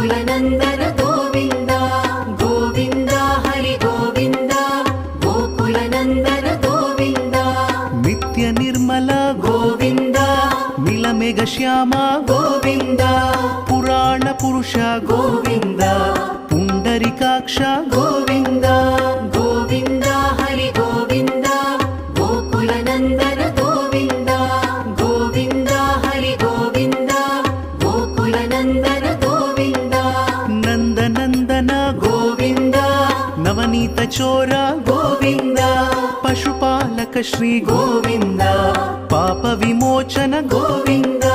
गोकुलनन्दन गोविन्द गोविन्द हरि गोविन्द गोकुलनन्दन गोविन्द नित्य निर्मल गोविन्द नीलमेघ श्याम गोविन्द पुराण पुरुष गोविन्द पुण्डरीकाक्ष गोविन्द गोविन्द हरि गोविन्द गोकुलनन्दन गोविन्द गोविन्द हरि गोविन्द गोकुलनन्दन गोविन्द नन्दनन्दन गोविन्द नवनीत चोर गोविन्द पशुपालक श्री गोविन्द पाप विमोचन गोविन्द